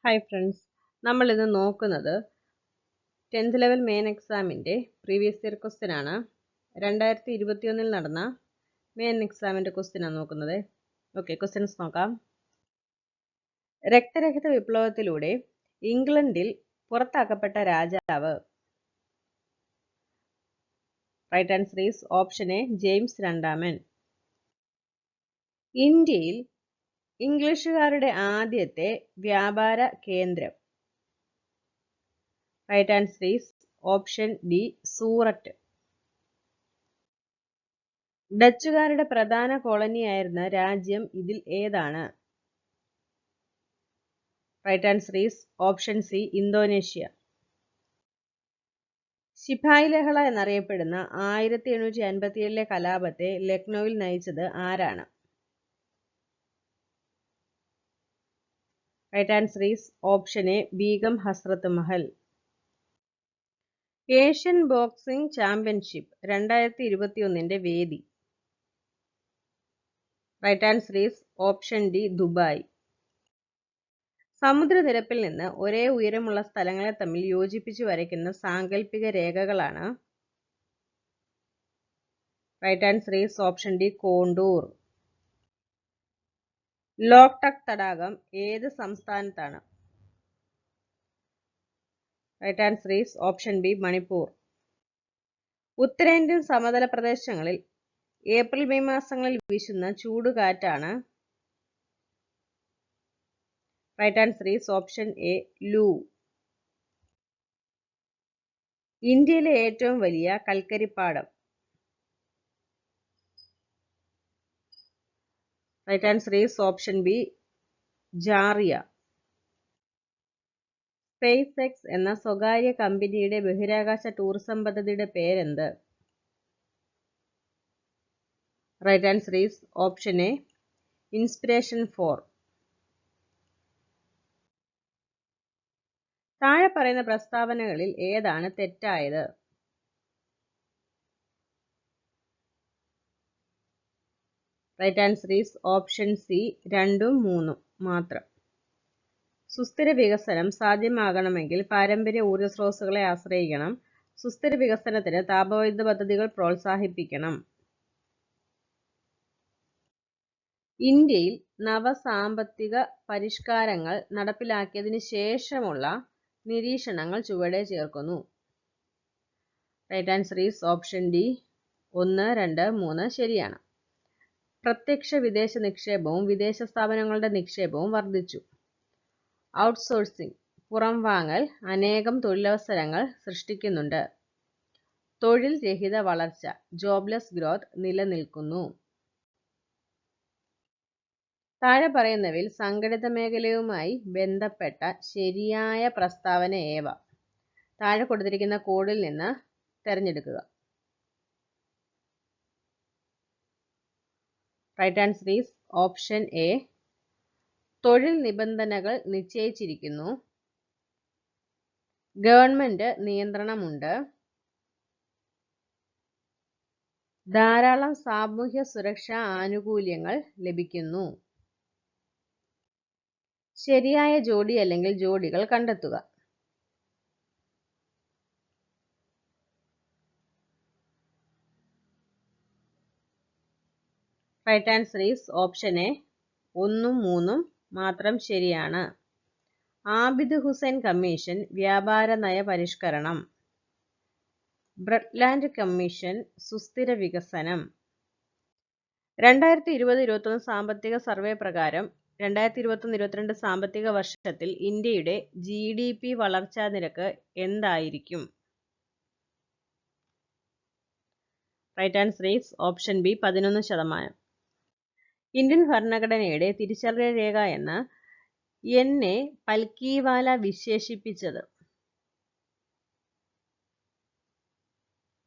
Hi friends, നമ്മൾ ഇന്ന് നോക്കുന്നത് 10th ലെവൽ മെയിൻ എക്സാമിൻ്റെ പ്രീവിയസ് ഇയർ ക്വസ്റ്റ്യൻ ആണ്. 2021 നടന്ന മെയിൻ എക്സാമിൻ്റെ ക്വസ്റ്റ്യനാണ് നോക്കുന്നത്. ഓക്കെ, ക്വസ്റ്റ്യൻസ് നോക്കാം. രക്തരഹിത വിപ്ലവത്തിലൂടെ ഇംഗ്ലണ്ടിൽ പുറത്താക്കപ്പെട്ട രാജാവ്. Right answer is option A, James രണ്ടാമൻ. ഇന്ത്യയിൽ ഇംഗ്ലീഷുകാരുടെ ആദ്യത്തെ വ്യാപാര കേന്ദ്രം. Right answer is option D, Surat. ഡച്ചുകാരുടെ പ്രധാന കോളനിയായിരുന്ന രാജ്യം ഇതിൽ ഏതാണ്? Right answer is option C, Indonesia. ശിപായി ലഹള എന്നറിയപ്പെടുന്ന 1857 കലാപത്തെ ലക്നൌവിൽ നയിച്ചത് ആരാണ്? Right answer is option A, Begum Hazrat Mahal. Asian boxing championship 2021 വേദി. Right answer is option D, Dubai. സമുദ്രനിരപ്പിൽ നിന്ന് ഒരേ ഉയരമുള്ള സ്ഥലങ്ങളെ തമ്മിൽ യോജിപ്പിച്ചു വരയ്ക്കുന്ന സാങ്കല്പിക രേഖകളാണ്. Right answer is option D, contour. Loktak തടാകം ഏത് സംസ്ഥാനത്താണ്? Right answer is option B, Manipur. ഉത്തരേന്ത്യൻ സമതല പ്രദേശങ്ങളിൽ ഏപ്രിൽ മെയ് മാസങ്ങളിൽ വീശുന്ന ചൂടുകാറ്റാണ്. Right answer is option A, Loo. ഇന്ത്യയിലെ ഏറ്റവും വലിയ കൽക്കരിപ്പാടം. Right answer is option B, Jharia. SpaceX എന്ന സ്വകാര്യ കമ്പനിയുടെ ബഹിരാകാശ ടൂറിസം പദ്ധതിയുടെ പേരെന്ത്? Right answer is option A, inspiration 4. താഴെ പറയുന്ന പ്രസ്താവനകളിൽ ഏതാണ് തെറ്റായത്? Right answer is option C, 2ഉം 3ഉം മാത്രം. സുസ്ഥിര വികസനം സാധ്യമാകണമെങ്കിൽ പാരമ്പര്യ ഊർജ്ജ സ്രോതസ്സുകളെ ആശ്രയിക്കണം. സുസ്ഥിര വികസനത്തിന് താപവൈദ്യുത പദ്ധതികൾ പ്രോത്സാഹിപ്പിക്കണം. ഇന്ത്യയിൽ നവസാമ്പത്തിക പരിഷ്കാരങ്ങൾ നടപ്പിലാക്കിയതിന് ശേഷമുള്ള നിരീക്ഷണങ്ങൾ ചുവടെ ചേർക്കുന്നു. Right answer is option D, 1, 2, 3 ശരിയാണ്. പ്രത്യക്ഷ വിദേശ നിക്ഷേപവും വിദേശ സ്ഥാപനങ്ങളുടെ നിക്ഷേപവും വർദ്ധിച്ചു. ഔട്ട്സോഴ്സിംഗ്, പുറം വാങ്ങൽ അനേകം തൊഴിലവസരങ്ങൾ സൃഷ്ടിക്കുന്നുണ്ട്. തൊഴിൽ രഹിത വളർച്ച, ജോബ്ലെസ് ഗ്രോത്ത് നിലനിൽക്കുന്നു. താഴെ പറയുന്നവയിൽ സംഘടിത മേഖലയുമായി ബന്ധപ്പെട്ട ശരിയായ പ്രസ്താവന ഏവ? താഴെ കൊടുത്തിരിക്കുന്ന കോഡിൽ നിന്ന് തിരഞ്ഞെടുക്കുക. Right answer is option A, തൊഴിൽ നിബന്ധനകൾ നിശ്ചയിച്ചിരിക്കുന്നു. ഗവൺമെന്റ് നിയന്ത്രണമുണ്ട്. ധാരാളം സാമൂഹ്യ സുരക്ഷാ ആനുകൂല്യങ്ങൾ ലഭിക്കുന്നു. ശരിയായ ജോഡി അല്ലെങ്കിൽ ജോഡികൾ കണ്ടെത്തുക. Right answer is option A, 1ഉം 3ഉം മാത്രം ശരിയാണ്. ആബിദ് ഹുസൈൻ കമ്മീഷൻ വ്യാപാര നയ പരിഷ്കരണം. ബ്രഡ്ലാൻഡ് കമ്മീഷൻ സുസ്ഥിര വികസനം. 2020-21 സാമ്പത്തിക സർവേ പ്രകാരം 2021-22 സാമ്പത്തിക വർഷത്തിൽ ഇന്ത്യയുടെ GDP വളർച്ചാ നിരക്ക് എന്തായിരിക്കും? Right answer is option B, 11%. Indian ഭരണഘടനയുടെ തിരിച്ചറിയൽ രേഖ എന്ന് എന്നെ പൽക്കിവാല വിശേഷിപ്പിച്ചത്?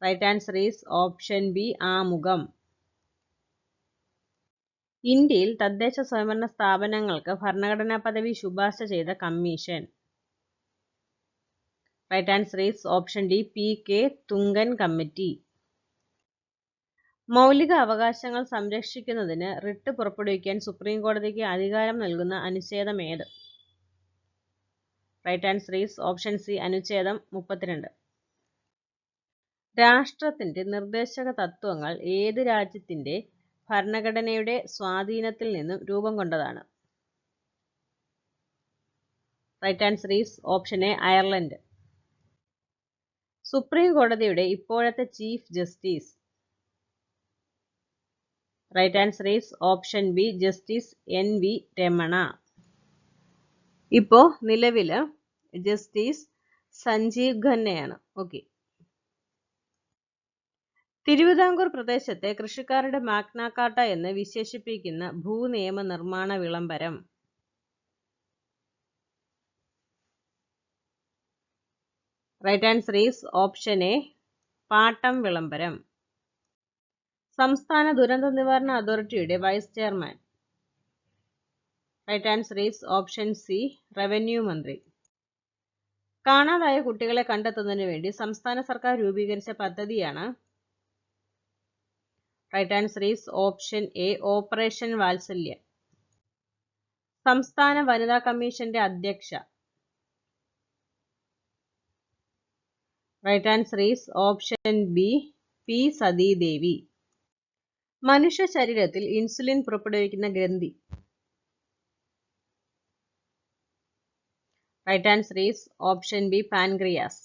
Right answer is option B, ആമുഖം. ഇന്ത്യയിൽ തദ്ദേശ സ്വയംഭരണ സ്ഥാപനങ്ങൾക്ക് ഭരണഘടനാ പദവി ശുപാർശ ചെയ്ത commission? Right answer is option D, PK Thungon committee. മൗലിക അവകാശങ്ങൾ സംരക്ഷിക്കുന്നതിന് റിട്ട് പുറപ്പെടുവിക്കാൻ സുപ്രീം കോടതിക്ക് അധികാരം നൽകുന്ന അനുച്ഛേദം ഏത്? Right answer is option C അനുച്ഛേദം 32. രാഷ്ട്രത്തിന്റെ നിർദ്ദേശക തത്വങ്ങൾ ഏത് രാജ്യത്തിന്റെ ഭരണഘടനയുടെ സ്വാധീനത്തിൽ നിന്നും രൂപം കൊണ്ടതാണ്? Right answer is option A Ireland. Supreme കോടതിയുടെ ഇപ്പോഴത്തെ chief justice? Right answer is option B justice NV Ramana. ഇപ്പോ നിലവില് ജസ്റ്റിസ് സഞ്ജീവ് ഖന്നയാണ്. ഓക്കെ. തിരുവിതാംകൂർ പ്രദേശത്തെ കൃഷിക്കാരുടെ മാഗ്ന കാർട്ട എന്ന് വിശേഷിപ്പിക്കുന്ന ഭൂനിയമ നിർമ്മാണ വിളംബരം? Right answer is option A പാട്ടം വിളംബരം. സംസ്ഥാന ദുരന്ത നിവാരണ അതോറിറ്റിയുടെ vice chairman? Right answer is option C revenue മന്ത്രി. കാണാതായ കുട്ടികളെ കണ്ടെത്തുന്നതിന് വേണ്ടി സംസ്ഥാന സർക്കാർ രൂപീകരിച്ച പദ്ധതിയാണ്? Right answer is option A operation Vatsalya. സംസ്ഥാന വനിതാ കമ്മീഷന്റെ അധ്യക്ഷ? Right answer is option B P Sathidevi. മനുഷ്യ ശരീരത്തിൽ ഇൻസുലിൻ പുറപ്പെടുവിക്കുന്ന ഗ്രന്ഥി? Right answer is option B pancreas.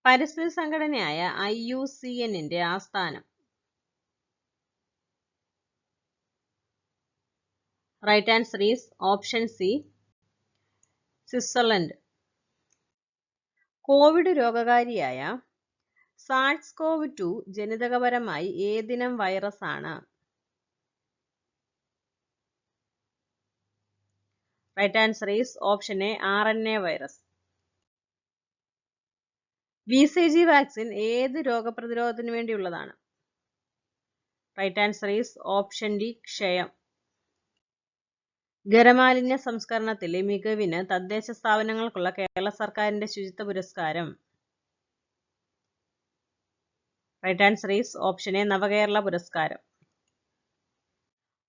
പരിസ്ഥിതി സംഘടനയായ IUCNന്റെ ആസ്ഥാനം? Right answer is option C Switzerland. Covid രോഗകാരിയായ SARS-CoV-2 ജനിതകപരമായി ഏതിനം വൈറസ് ആണ്? Right answer is option A RNA virus. BCG vaccine ഏത് രോഗപ്രതിരോധത്തിന് വേണ്ടിയുള്ളതാണ്? Right answer is option D ക്ഷയം. ഖരമാലിന്യ സംസ്കരണത്തിലെ മികവിന് തദ്ദേശ സ്ഥാപനങ്ങൾക്കുള്ള കേരള സർക്കാരിന്റെ ശുചിത്വ പുരസ്കാരം? Right answer is option A Navakerala പുരസ്കാരം.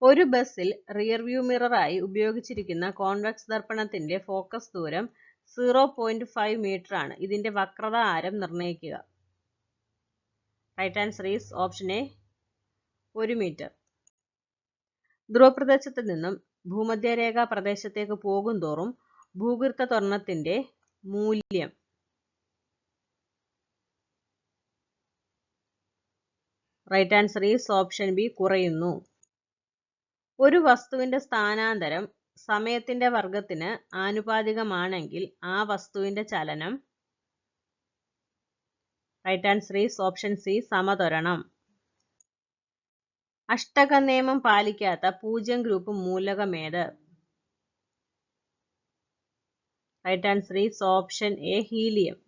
ഒരു ബസ്സിൽ റിയർ വ്യൂ മിററായി ഉപയോഗിച്ചിരിക്കുന്ന കോൺവെക്സ് ദർപ്പണത്തിന്റെ ഫോക്കസ് ദൂരം 0.5 മീറ്റർ ആണ്. ഇതിന്റെ വക്രത ആരം നിർണ്ണയിക്കുക? Right answer is option A 1 metre. ധ്രുവപ്രദേശത്ത് നിന്നും ഭൂമധ്യരേഖാ പ്രദേശത്തേക്ക് പോകുന്തോറും ഭൂഗർത്ത ത്വരണത്തിന്റെ മൂല്യം? Right answer is option B കുറയുന്നു. ഒരു വസ്തുവിന്റെ സ്ഥാനാന്തരം സമയത്തിന്റെ വർഗത്തിന് ആനുപാതികമാണെങ്കിൽ ആ വസ്തുവിന്റെ ചലനം? Right answer is option C സമത്വരണം. അഷ്ടക നിയമം പാലിക്കാത്ത 0 ഗ്രൂപ്പ് മൂലകമേത്? Right answer is option A helium.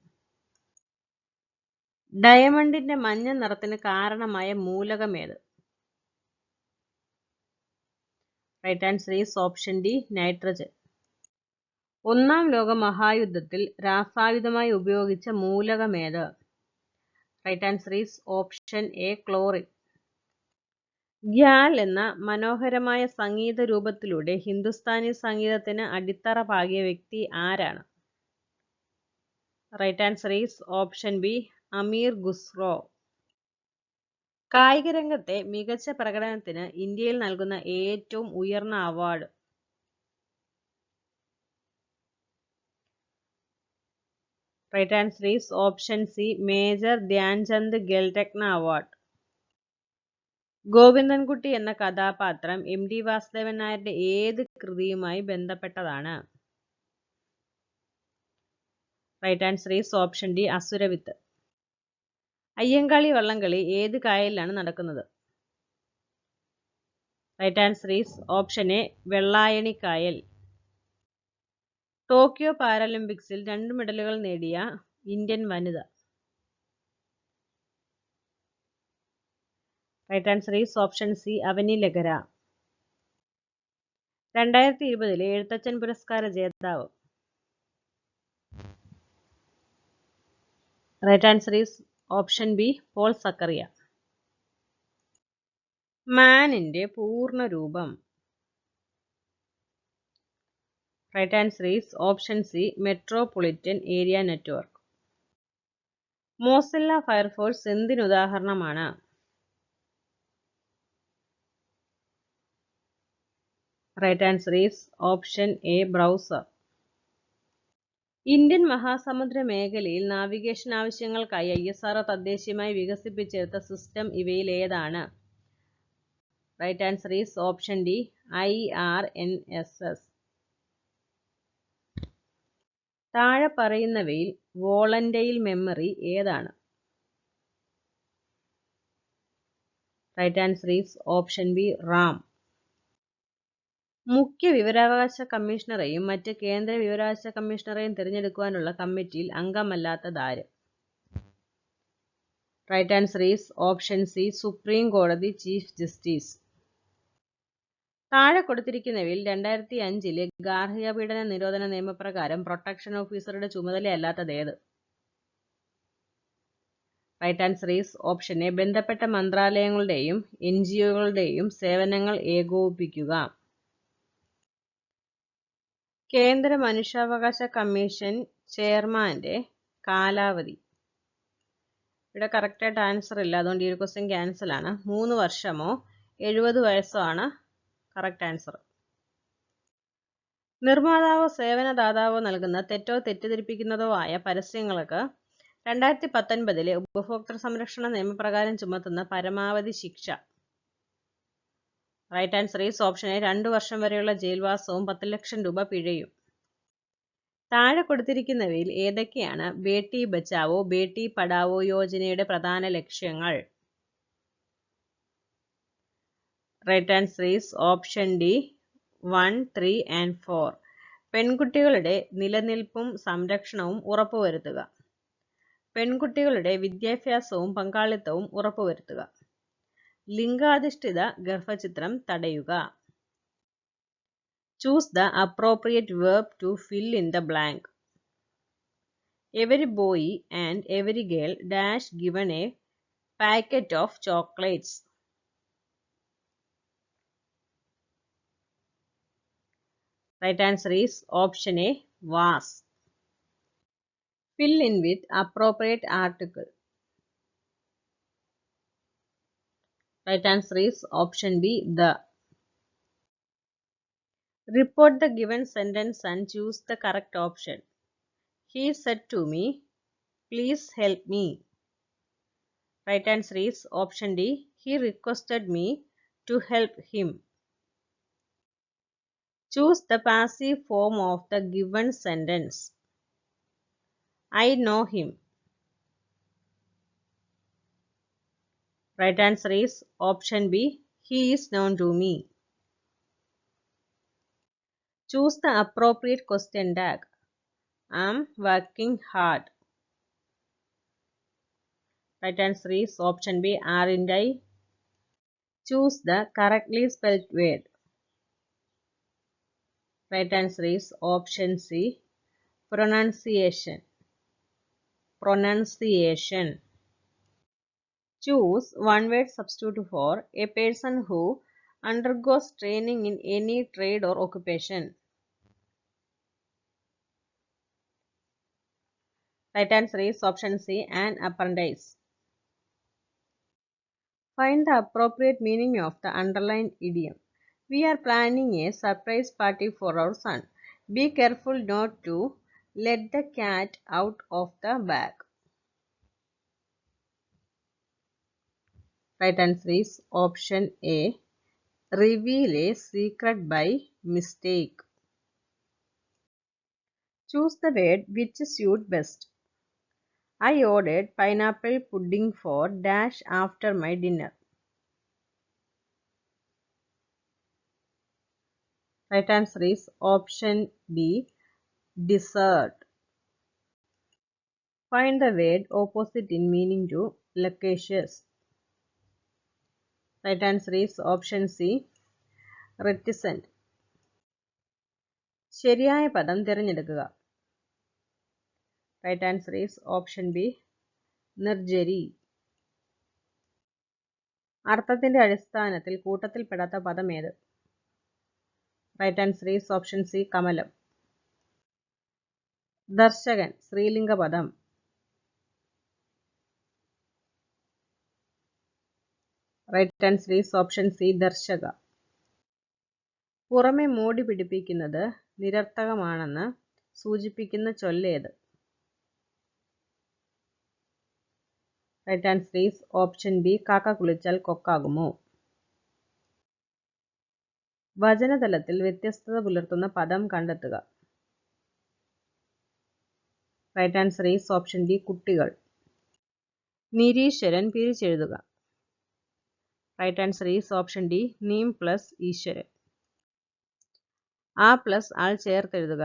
ഡയമണ്ടിന്റെ മഞ്ഞ നിറത്തിന് കാരണമായ മൂലകമേത്? Right answer is option D nitrogen. ഒന്നാം ലോക മഹായുദ്ധത്തിൽ രാസായുധമായി ഉപയോഗിച്ച മൂലകമേത്? Right answer is option A chlorine. Khayal എന്ന മനോഹരമായ സംഗീത രൂപത്തിലൂടെ ഹിന്ദുസ്ഥാനി സംഗീതത്തിന് അടിത്തറ പാകിയ വ്യക്തി ആരാണ്? Right answer is option B Amir Khusro. കായിക രംഗത്തെ മികച്ച പ്രകടനത്തിന് ഇന്ത്യയിൽ നൽകുന്ന ഏറ്റവും ഉയർന്ന award? Right answer is option C major Dhyan Chand Khel Ratna award. ഗോവിന്ദൻകുട്ടി എന്ന കഥാപാത്രം MT വാസുദേവൻ നായരുടെ ഏത് കൃതിയുമായി ബന്ധപ്പെട്ടതാണ്? Right answer is option D Asuravithu. Ayyankali Vallamkali ഏത് കായലിലാണ് നടക്കുന്നത്? Right answer is option A Vellayani കായൽ. ടോക്കിയോ പാരാലിമ്പിക്സിൽ 2 മെഡലുകൾ നേടിയ ഇന്ത്യൻ വനിത? Right answer is option C Avani ലഹര. 2020 Ezhuthachan പുരസ്കാര ജേതാവ്? Right answer is option B Paul Zacharia. മാനിന്റെ പൂർണ്ണ രൂപം? Right answer is option C, Metropolitan Area Network. Mozilla Firefox എന്തിന് ഉദാഹരണമാണ്? Right answer is option A, browser. Indian മഹാസമുദ്ര മേഖലയിൽ നാവിഗേഷൻ ആവശ്യങ്ങൾക്കായി ISRO തദ്ദേശീയമായി വികസിപ്പിച്ചെടുത്ത സിസ്റ്റം ഇവയിൽ ഏതാണ്? Right answer is option D, IRNSS. താഴെ പറയുന്നവയിൽ വോളന്റൈൽ മെമ്മറി ഏതാണ്? Right answer is option B, RAM. മുഖ്യ വിവരാവകാശ കമ്മീഷണറെയും മറ്റ് കേന്ദ്ര വിവരാവകാശ കമ്മീഷണറെയും തിരഞ്ഞെടുക്കുവാനുള്ള കമ്മിറ്റിയിൽ അംഗമല്ലാത്തതാര്? Right answer is option C, supreme കോടതി ചീഫ് ജസ്റ്റിസ്. താഴെ കൊടുത്തിരിക്കുന്നവയിൽ 2005 ഗാർഹിക പീഡന നിരോധന നിയമപ്രകാരം പ്രൊട്ടക്ഷൻ ഓഫീസറുടെ ചുമതലയല്ലാത്തത് ഏത്? Right answer is option A, ബന്ധപ്പെട്ട മന്ത്രാലയങ്ങളുടെയും NGOകളുടെയും സേവനങ്ങൾ ഏകോപിപ്പിക്കുക. കേന്ദ്ര മനുഷ്യാവകാശ കമ്മീഷൻ ചെയർമാന്റെ കാലാവധി. ഇവിടെ കറക്റ്റായിട്ട് ആൻസർ ഇല്ല, അതുകൊണ്ട് ഈ ഒരു ക്വസ്റ്റ്യൻ ക്യാൻസൽ ആണ്. 3 വർഷമോ 70 വയസ്സോ ആണ് കറക്റ്റ് ആൻസർ. നിർമ്മാതാവോ സേവനദാതാവോ നൽകുന്ന തെറ്റോ തെറ്റിദ്ധരിപ്പിക്കുന്നതോ ആയ പരസ്യങ്ങൾക്ക് 2019 ഉപഭോക്തൃ സംരക്ഷണ നിയമപ്രകാരം ചുമത്തുന്ന പരമാവധി ശിക്ഷ. Right answer is option A, 2 വർഷം വരെയുള്ള ജയിൽവാസവും 10 ലക്ഷം രൂപ പിഴയും. താഴെ കൊടുത്തിരിക്കുന്നവയിൽ ഏതൊക്കെയാണ് ബേട്ടി ബച്ചാവോ ബേട്ടി പഠാവോ യോജനയുടെ പ്രധാന ലക്ഷ്യങ്ങൾ? Right answer is option D, 1, 3 and 4. പെൺകുട്ടികളുടെ നിലനിൽപ്പും സംരക്ഷണവും ഉറപ്പുവരുത്തുക. പെൺകുട്ടികളുടെ വിദ്യാഭ്യാസവും പങ്കാളിത്തവും ഉറപ്പുവരുത്തുക. ലിംഗാധിഷ്ഠിത ഗർഭചിത്രം തടയുക. Choose the appropriate verb to fill in the blank. Every boy and every girl dash given a packet of chocolates. Right answer is option A, was. Fill in with appropriate article. Right answer is option B, the. Report the given sentence and choose the correct option. He said to me, please help me. Right answer is option D, he requested me to help him. Choose the passive form of the given sentence. I know him. Right answer is option B, he is known to me. Choose the appropriate question tag. I'm working hard. Right answer is option B, aren't I? Choose the correctly spelled word. Right answer is option C, pronunciation. Pronunciation. Choose one word substitute for a person who undergoes training in any trade or occupation. Right answer is option C, an apprentice. Find the appropriate meaning of the underlined idiom. We are planning a surprise party for our son. Be careful not to let the cat out of the bag. Right answer is option A, reveal a secret by mistake. Choose the word which suit best. I ordered pineapple pudding for dash after my dinner. Right answer is option B, dessert. Find the word opposite in meaning to loquacious. Right answer is option C, reticent. ശരിയായ പദം തിരഞ്ഞെടുക്കുക. Right answer is option B, നിർജ്ജരി. അർത്ഥത്തിന്റെ അടിസ്ഥാനത്തിൽ കൂട്ടത്തിൽപ്പെടാത്ത പദം ഏത്? Right answer is option C, Kamalam. ദർശകൻ സ്ത്രീലിംഗ പദം. Right answer is option C ദർശക. പുറമെ മോടി പിടിപ്പിക്കുന്നത് നിരർത്ഥകമാണെന്ന് സൂചിപ്പിക്കുന്ന ചൊല്ലേത്? Right answer is option B കാക്ക കുളിച്ചാൽ കൊക്കാകുമോ. വചനതലത്തിൽ വ്യത്യസ്തത പുലർത്തുന്ന പദം കണ്ടെത്തുക. Right answer is option D കുട്ടികൾ. നിരീശ്വരൻ പിരിച്ചെഴുതുക. Right answer is option D നീം പ്ലസ് ഈശ്വരൻ. ആ പ്ലസ് ആൾ ചേർത്തെഴുതുക.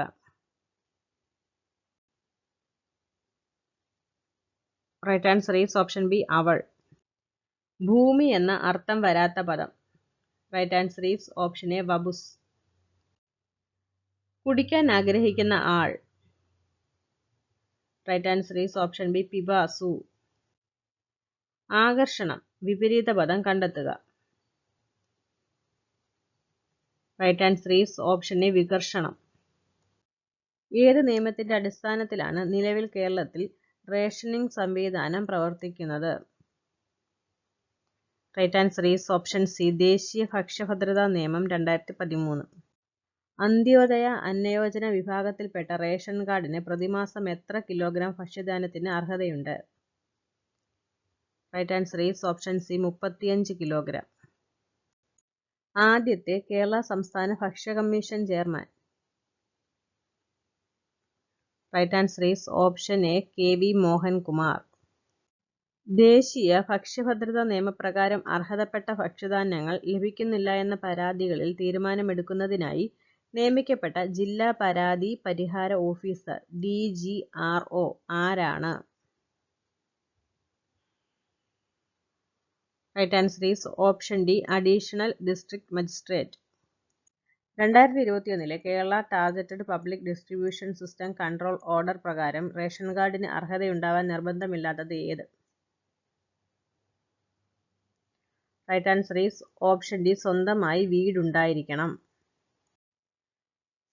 Right answer is option B അവൾ. ഭൂമി എന്ന അർത്ഥം വരാത്ത പദം. Right answer is option A വബുസ്. കുടിക്കാൻ ആഗ്രഹിക്കുന്ന ആൾ. Right answer is option B പിബാസു. ആകർഷണം വിപരീത പദം കണ്ടെത്തുക. Right answer is option A വികർഷണം. ഏത് നിയമത്തിന്റെ അടിസ്ഥാനത്തിലാണ് നിലവിൽ കേരളത്തിൽ റേഷനിംഗ് സംവിധാനം പ്രവർത്തിക്കുന്നത്? Right answer is option C ദേശീയ ഭക്ഷ്യഭദ്രതാ നിയമം 2013. അന്ത്യോദയ അന്നയോജന വിഭാഗത്തിൽപ്പെട്ട റേഷൻ കാർഡിന് പ്രതിമാസം എത്ര കിലോഗ്രാം ഭക്ഷ്യധാന്യത്തിന് അർഹതയുണ്ട്? Right answer is option C 35 kilogram. ആദ്യത്തെ കേരള സംസ്ഥാന ഭക്ഷ്യ commission chairman. Right answer is option A K V Mohankumar. ദേശീയ ഭക്ഷ്യഭദ്രതാ നിയമപ്രകാരം അർഹതപ്പെട്ട ഭക്ഷ്യധാന്യങ്ങൾ ലഭിക്കുന്നില്ല എന്ന പരാതികളിൽ തീരുമാനമെടുക്കുന്നതിനായി നിയമിക്കപ്പെട്ട ജില്ലാ പരാതി പരിഹാര ഓഫീസർ DGRO ആരാണ്? Right answer is option D additional district magistrate. 2021 Kerala targeted public distribution system control order പ്രകാരം റേഷൻ കാർഡിന് അർഹതയുണ്ടാവാൻ നിർബന്ധമില്ലാത്തത് ഏത്? Right answer is option D സ്വന്തമായി വീടുണ്ടായിരിക്കണം.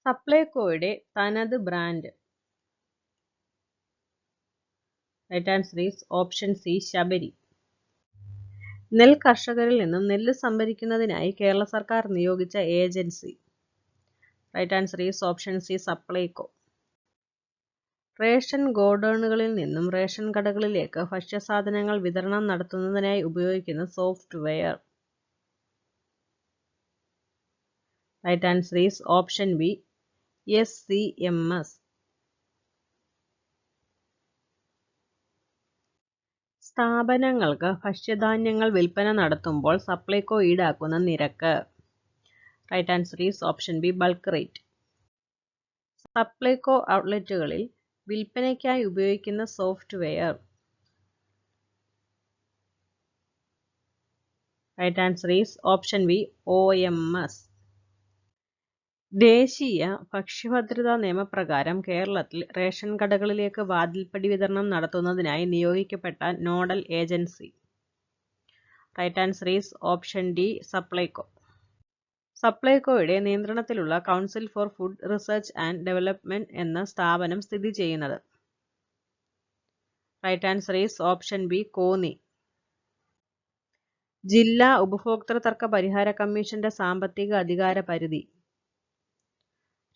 സപ്ലൈകോയുടെ തനത് brand. Right answer is option C Sabari. നെൽ കർഷകരിൽ നിന്നും നെല്ല് സംഭരിക്കുന്നതിനായി കേരള സർക്കാർ നിയോഗിച്ച agency. Right answer is option C Supplyco. Ration ഗോഡൌണുകളിൽ നിന്നും റേഷൻ കടകളിലേക്ക് ഭക്ഷ്യസാധനങ്ങൾ വിതരണം നടത്തുന്നതിനായി ഉപയോഗിക്കുന്ന software. Right answer is option B SCMS. സ്ഥാപനങ്ങൾക്ക് ഭക്ഷ്യധാന്യങ്ങൾ വിൽപ്പന നടത്തുമ്പോൾ സപ്ലൈകോ ഈടാക്കുന്ന നിരക്ക്. Right answer is option B bulk rate. Supplyco ഔട്ട്ലെറ്റുകളിൽ വിൽപ്പനയ്ക്കായി ഉപയോഗിക്കുന്ന software. Right answer is option B OMS. ദേശീയ ഭക്ഷ്യഭദ്രതാ നിയമപ്രകാരം കേരളത്തിൽ റേഷൻ കടകളിലേക്ക് വാതിൽപ്പടി വിതരണം നടത്തുന്നതിനായി നിയോഗിക്കപ്പെട്ട nodal agency. Right answer is option D Supplyco. സപ്ലൈകോയുടെ നിയന്ത്രണത്തിലുള്ള council for food research and development എന്ന സ്ഥാപനം സ്ഥിതി ചെയ്യുന്നത്. Right answer is option B Konni. ജില്ലാ ഉപഭോക്തൃ തർക്ക പരിഹാര കമ്മീഷന്റെ സാമ്പത്തിക അധികാര പരിധി.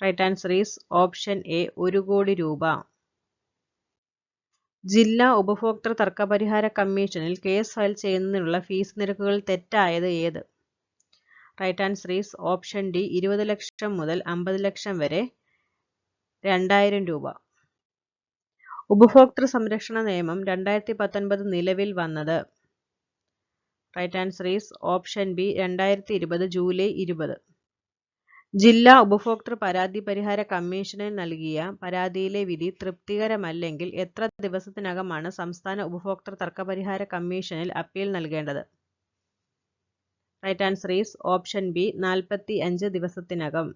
Right answer is option A 1 crore രൂപ. ജില്ലാ ഉപഭോക്തൃ തർക്ക പരിഹാര കമ്മീഷനിൽ കേസ് ഫയൽ ചെയ്യുന്നതിനുള്ള ഫീസ് നിരക്കുകൾ തെറ്റായത് ഏത്? Right answer is option D 20 ലക്ഷം മുതൽ 50 ലക്ഷം വരെ 2000 രൂപ. ഉപഭോക്തൃ സംരക്ഷണ നിയമം 2019 നിലവിൽ വന്നത്. Right answer is option B 2020 July 20. ജില്ലാ ഉപഭോക്തൃ പരാതി പരിഹാര കമ്മീഷന് നൽകിയ പരാതിയിലെ വിധി തൃപ്തികരമല്ലെങ്കിൽ എത്ര ദിവസത്തിനകമാണ് സംസ്ഥാന ഉപഭോക്തൃ തർക്ക പരിഹാര കമ്മീഷനിൽ അപ്പീൽ നൽകേണ്ടത്? Right answer is option B 45 ദിവസത്തിനകം.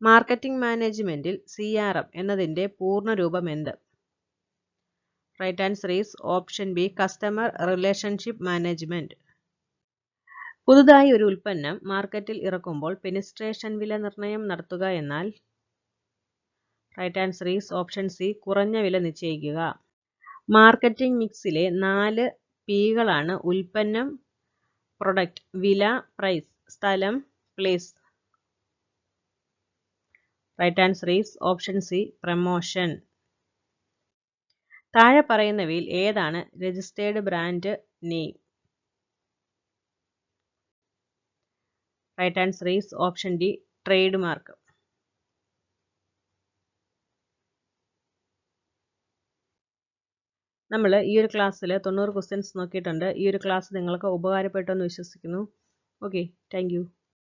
മാർക്കറ്റിംഗ് മാനേജ്മെന്റിൽ CRM എന്നതിന്റെ പൂർണ്ണരൂപം എന്ത്? Right answer is option B customer relationship management. പുതുതായി ഒരു ഉൽപ്പന്നം മാർക്കറ്റിൽ ഇറക്കുമ്പോൾ പെനിട്രേഷൻ വില നിർണ്ണയം നടത്തുക എന്നാൽ? Right answer is option C, കുറഞ്ഞ വില നിശ്ചയിക്കുക. മാർക്കറ്റിംഗ് മിക്സിലെ 4 Pകളാണ് ഉൽപ്പന്നം, പ്രൊഡക്റ്റ്, വില, പ്രൈസ്, സ്ഥലം, place. Right answer is option C, promotion. താഴെ പറയുന്നവയിൽ ഏതാണ് registered brand name? Right answer is option D, trade mark. നമ്മൾ ഈ ഒരു ക്ലാസ്സിൽ 90 ക്വസ്റ്റ്യൻസ് നോക്കിയിട്ടുണ്ട്. ഈ ഒരു ക്ലാസ് നിങ്ങൾക്ക് ഉപകാരപ്പെട്ടു എന്ന് വിശ്വസിക്കുന്നു. Okay, thank you.